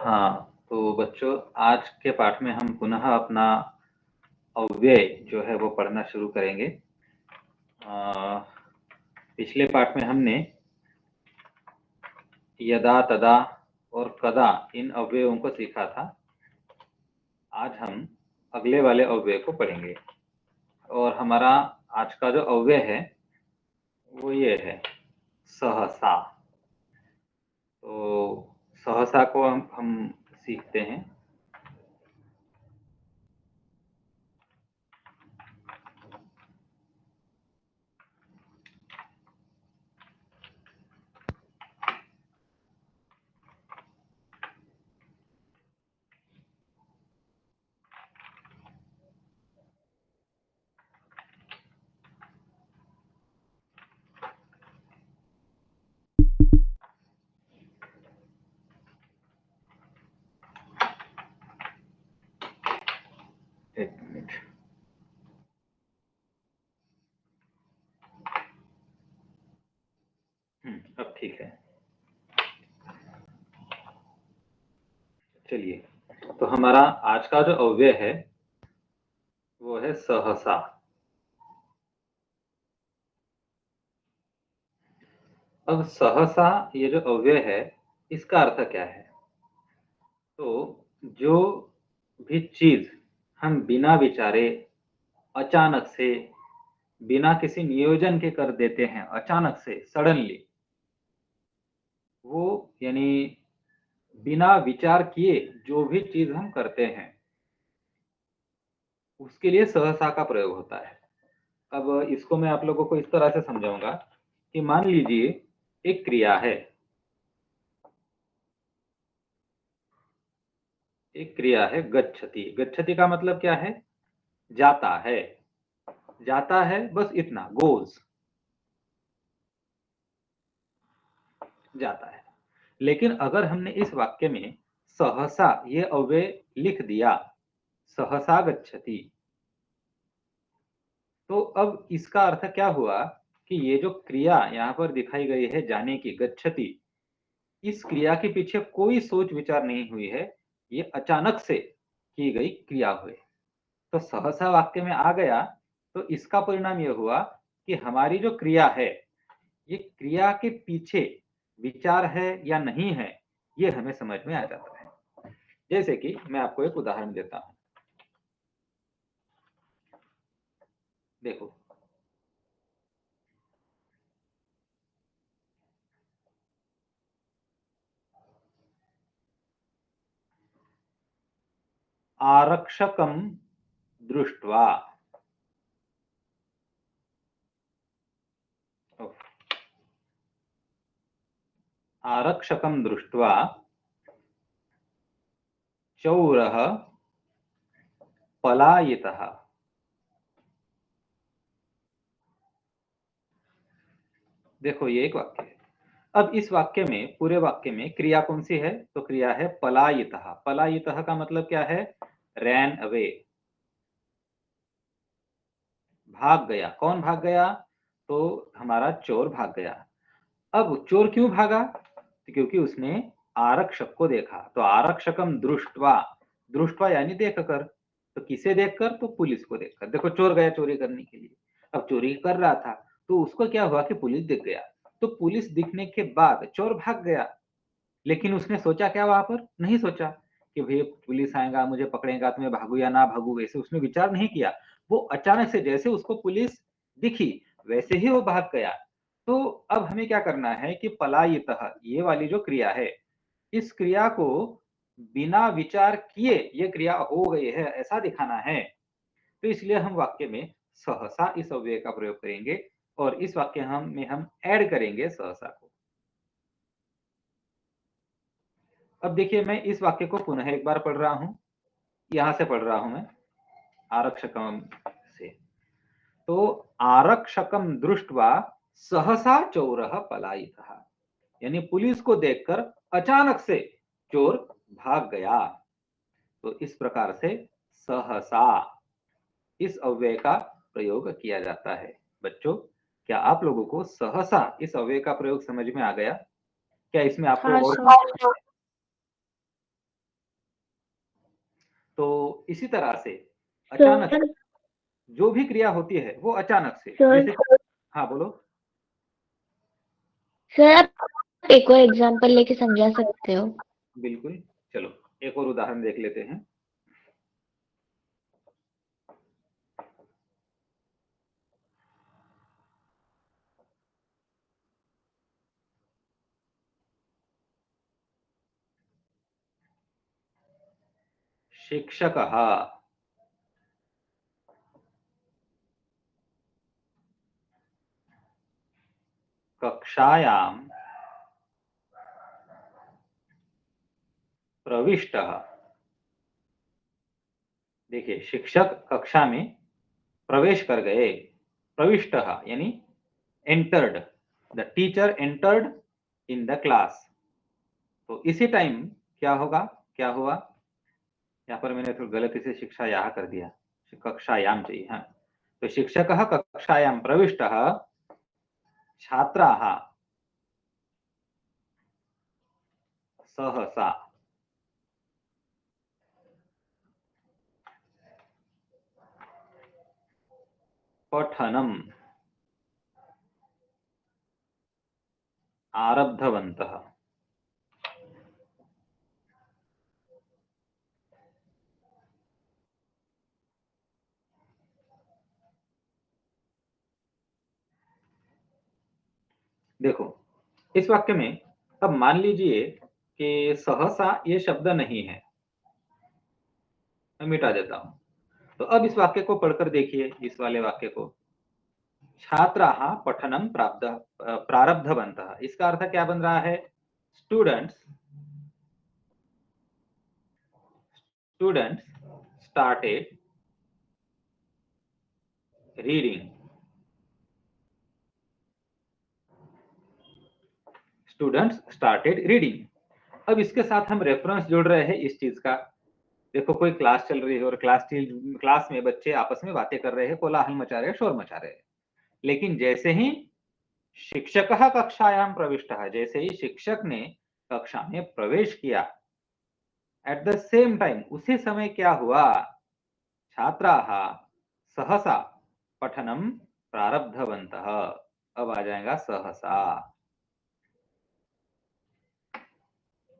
हाँ, तो बच्चों आज के पाठ में हम पुनः अपना अव्यय जो है वो पढ़ना शुरू करेंगे। पिछले पाठ में हमने यदा, तदा और कदा इन अव्ययों को सीखा था। आज हम अगले वाले अव्यय को पढ़ेंगे और हमारा आज का जो अव्यय है वो ये है सहसा। तो सहसा को हम सीखते हैं। एक मिनट। अब ठीक है। चलिए, तो हमारा आज का जो अव्यय है वो है सहसा। अब सहसा ये जो अव्यय है इसका अर्थ क्या है? तो जो भी चीज हम बिना विचारे अचानक से बिना किसी नियोजन के कर देते हैं, अचानक से सडनली, वो यानी बिना विचार किए जो भी चीज हम करते हैं उसके लिए सहसा का प्रयोग होता है। अब इसको मैं आप लोगों को इस तरह से समझाऊंगा कि मान लीजिए एक क्रिया है, एक क्रिया है गच्छति। गच्छति का मतलब क्या है? जाता है, जाता है, बस इतना, गोज, जाता है। लेकिन अगर हमने इस वाक्य में सहसा ये अव्यय लिख दिया, सहसा गच्छति, तो अब इसका अर्थ क्या हुआ कि ये जो क्रिया यहां पर दिखाई गई है जाने की, गच्छति, इस क्रिया के पीछे कोई सोच विचार नहीं हुई है, ये अचानक से की गई क्रिया हुई। तो सहसा वाक्य में आ गया तो इसका परिणाम यह हुआ कि हमारी जो क्रिया है ये क्रिया के पीछे विचार है या नहीं है ये हमें समझ में आ जाता है। जैसे कि मैं आपको एक उदाहरण देता हूं, देखो, आरक्षकं दृष्ट्वा, आरक्षकं दृष्ट्वा चौरः पलायितः। देखो ये एक वाक्य है। अब इस वाक्य में, पूरे वाक्य में क्रिया कौन सी है? तो क्रिया है पलायितः। पलायितः का मतलब क्या है? रैन अवे, भाग गया। कौन भाग गया? तो हमारा चोर भाग गया। अब चोर क्यों भागा? क्योंकि उसने आरक्षक को देखा। तो आरक्षकम दृष्ट्वा, दृष्ट्वा यानी देखकर। तो किसे देखकर? तो पुलिस को देखकर। देखो चोर गया चोरी करने के लिए, अब चोरी कर रहा था तो उसको क्या हुआ कि पुलिस दिख गया। तो पुलिस दिखने के बाद चोर भाग गया, लेकिन उसने सोचा क्या? वहां पर नहीं सोचा कि भाई पुलिस आएगा मुझे पकड़ेगा तो मैं भागू या ना भागू, वैसे उसने विचार नहीं किया। वो अचानक से जैसे उसको पुलिस दिखी वैसे ही वो भाग गया। तो अब हमें क्या करना है कि पलायितः ये वाली जो क्रिया है, इस क्रिया को बिना विचार किए ये क्रिया हो गई है ऐसा दिखाना है। तो इसलिए हम वाक्य में सहसा इस अव्यय का प्रयोग करेंगे और इस वाक्य हम ऐड करेंगे सहसा को। अब देखिए मैं इस वाक्य को पुनः एक बार पढ़ रहा हूं, यहां से पढ़ रहा हूं मैं आरक्षकम से। तो आरक्षकम दृष्ट्वा सहसा चोरः पलायितः, यानी पुलिस को देखकर अचानक से चोर भाग गया। तो इस प्रकार से सहसा इस अव्यय का प्रयोग किया जाता है। बच्चों, क्या आप लोगों को सहसा इस अव्यय का प्रयोग समझ में आ गया? क्या इसमें आपको हाँ और सर। तो इसी तरह से अचानक सर जो भी क्रिया होती है वो अचानक से, सर जैसे हाँ बोलो। सर आप एक और एग्जांपल लेके समझा सकते हो? बिल्कुल, चलो एक और उदाहरण देख लेते हैं। शिक्षकः कक्षायां प्रविष्टः। देखिए, शिक्षक कक्षा में प्रवेश कर गए। प्रविष्टः यानी entered, the teacher entered in the class. तो इसी टाइम क्या होगा, क्या हुआ, यहाँ पर मैंने थोड़ा गलती से शिक्षा यहाँ कर दिया, कक्षायाम चाहिए। हाँ, तो शिक्षकः कक्षायां प्रविष्टः, छात्राः सहसा पठनम् आरब्धवन्तः। देखो, इस वाक्य में अब मान लीजिए कि सहसा ये शब्द नहीं है, मैं मिटा देता हूं। तो अब इस वाक्य को पढ़कर देखिए, इस वाले वाक्य को, छात्राः पठनं प्रारब्धवन्तः। इसका अर्थ क्या बन रहा है, students students started reading. Students started reading. अब इसके साथ हम रेफरेंस जोड़ रहे हैं इस चीज का। देखो, कोई क्लास चल रही है और क्लास में बच्चे आपस में बातें कर रहे हैं, कोलाहल मचा रहे हैं, शोर मचा रहे हैं। लेकिन जैसे ही शिक्षकः कक्षायां प्रविष्टः, जैसे ही शिक्षक ने कक्षा में प्रवेश किया, एट द सेम टाइम उसी समय क्या हुआ, छात्राः सहसा पठनम प्रारब्धवन्तः। अब आ जाएगा सहसा।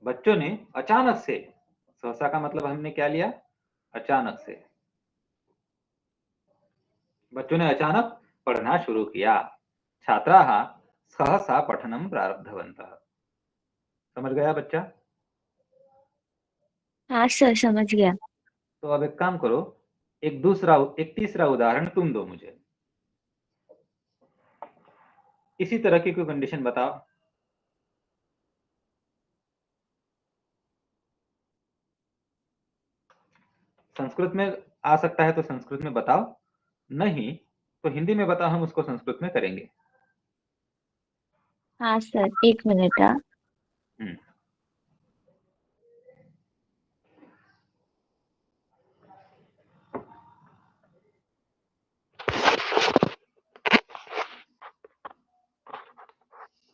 बच्चों ने अचानक से, सहसा का मतलब हमने क्या लिया, अचानक से। बच्चों ने अचानक पढ़ना शुरू किया। छात्राः सहसा पठनम प्रारब्धवन्तः। समझ गया बच्चा? हाँ सर, समझ गया। तो अब एक काम करो, एक तीसरा उदाहरण तुम दो मुझे। इसी तरह की कोई कंडीशन बताओ। संस्कृत में आ सकता है तो संस्कृत में बताओ, नहीं तो हिंदी में बताओ, हम उसको संस्कृत में करेंगे। हाँ सर, एक मिनट। हाँ हम्म,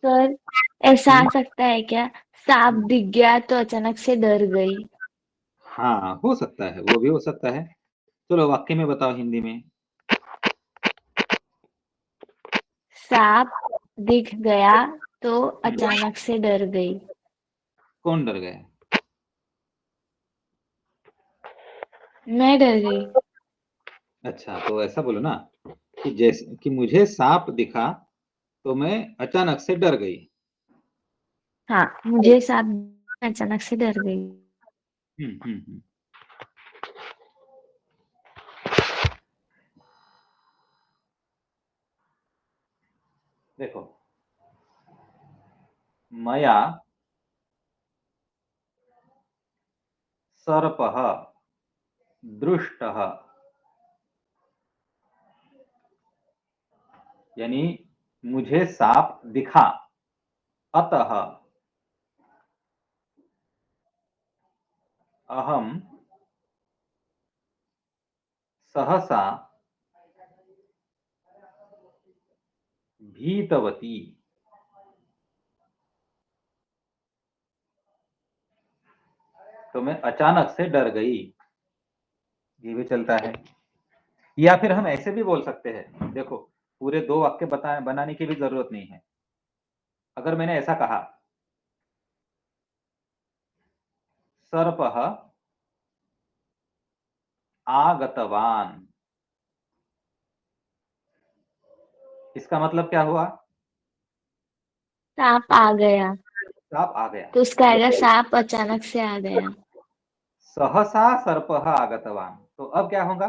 सर, ऐसा आ हम्म। सकता है क्या? सांप दिख गया तो अचानक से डर गई। हाँ, हो सकता है, वो भी हो सकता है। चलो वाक्य में बताओ हिंदी में। सांप दिख गया तो हम्म, अचानक से डर गई। कौन डर गया? मैं डर गई। अच्छा, तो ऐसा बोलो ना कि जैसे कि मुझे सांप दिखा तो मैं अचानक से डर गई। हाँ, मुझे सांप अचानक से डर गई। हम्म हम्म हम्म। देखो, मया सर्पः दृष्टः, यानी मुझे सांप दिखा, अतः अहम सहसा भीतवती। तो मैं अचानक से डर गई। ये भी चलता है। या फिर हम ऐसे भी बोल सकते हैं, देखो पूरे 2 वाक्य बनाने की भी जरूरत नहीं है। अगर मैंने ऐसा कहा, सर्पः आगतवान, इसका मतलब क्या हुआ? सांप आ गया, सांप आ गया। तो उसका आएगा सांप अचानक से आ गया। सहसा सर्पः आगतवान, तो अब क्या होगा?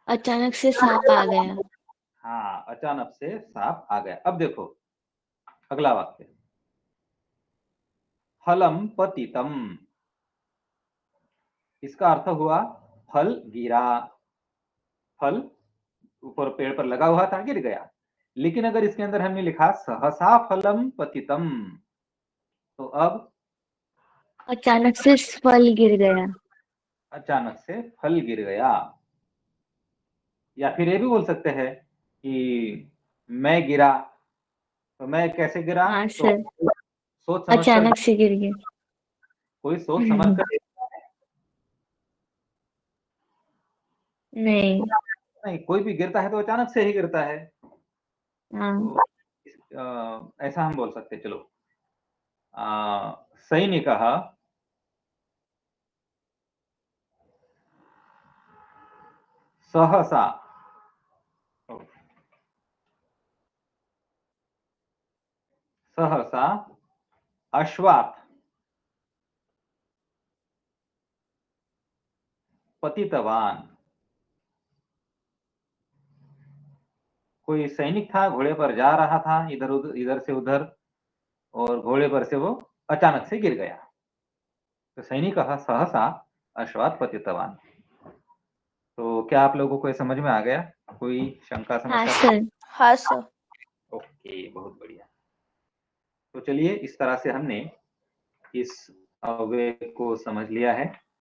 अचानक से सांप आ गया। हाँ, अचानक से सांप आ गया। अब देखो अगला वाक्य, फलम पतितम, इसका अर्थ हुआ फल गिरा, फल ऊपर पेड़ पर लगा हुआ था, गिर गया। लेकिन अगर इसके अंदर हमने लिखा सहसा फलम पतितम, तो अब अचानक से फल गिर गया। अचानक से फल गिर गया। या फिर ये भी बोल सकते हैं कि मैं गिरा, तो मैं कैसे गिरा? हाँ तो सर, सोच समझ कर, अचानक से गिर गया। कोई सोच समझ कर, नहीं। नहीं कोई भी गिरता है तो अचानक से ही गिरता है। हाँ। तो ऐसा हम बोल सकते हैं। चलो, सैनिकः सहसा, सहसा अश्वात् पतितवान, कोई सैनिक था, घोड़े पर जा रहा था इधर उधर, इधर से उधर, और घोड़े पर से वो अचानक से गिर गया। तो सैनिकः सहसा अश्वात् पतितवान। तो क्या आप लोगों को ये समझ में आ गया? कोई शंका हाँ समस्या? सर। हाँ सर। ओके, बहुत बढ़िया। तो चलिए, इस तरह से हमने इस अव्यय को समझ लिया है।